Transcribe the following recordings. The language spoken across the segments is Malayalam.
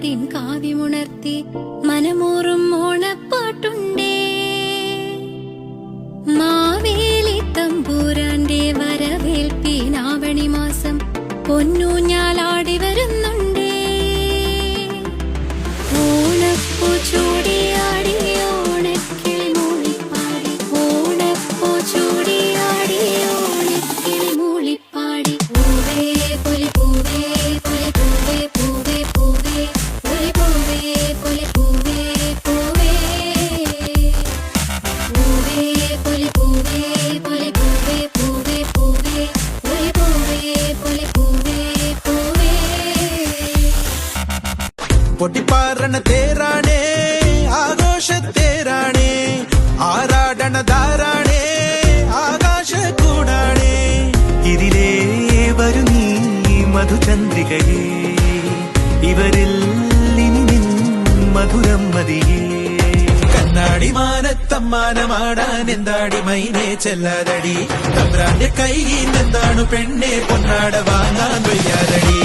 നാടിൻ കാവ്യമുണർത്തി മനമോറും ഓണപ്പാട്ടുണ്ടേ. മാവേലി തമ്പൂരാന്റെ വരവേൽപ്പിനാവണി മാസം പൊന്നൂഞ്ഞാലാടി വരുന്നുണ്ടേ. ഓണപ്പൂ ചൂടിയാടി ഓണക്കിളി മൂളിപ്പാടി, ഓണപ്പൂ ചൂടിയാടി ഓണക്കിളി മൂളിപ്പാടി. പൂവേ പൊലി പൂവേ പൊലി പൂവേ പൂവേ പൂവേ പൊലി പൂവേ പൊലി പൂവേ പൂവേ പൂവേ പൊലി പൂവേ പൊലി പൂവേ പൂവേ പൂവേ പൊലി പൂവേ പൊലി പൂവേ പൂവേ. പൊട്ടിപ്പാറണ തേരാണേ ആഘോഷത്തേരാണേ, ആരാടണ ധാരാണേ ആകാശ കൂടാണേ. ഇതിലേ വരുന്നീ മധുചന്ദ്രികയേ, ഇവരിൽ ഇനി നിൻ മധുരം മതിയേ. കണ്ണാടി മാനത്തമ്മാനമാടാൻ എന്താടി മൈനേ ചെല്ലാതടി, തമ്പ്രാന്റെ കൈയിൽ എന്താണ് പെണ്ണെ പൊന്നാട വാങ്ങാൻ വയ്യാതടി.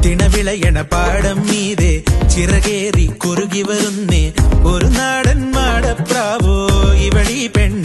തിണവിളയണ പാടം മീതെ ചിറകേറി കുറുകി വരുന്നേ ഒരു നാടൻ മാടപ്രാവോ ഇവളീ പെണ്ണ്.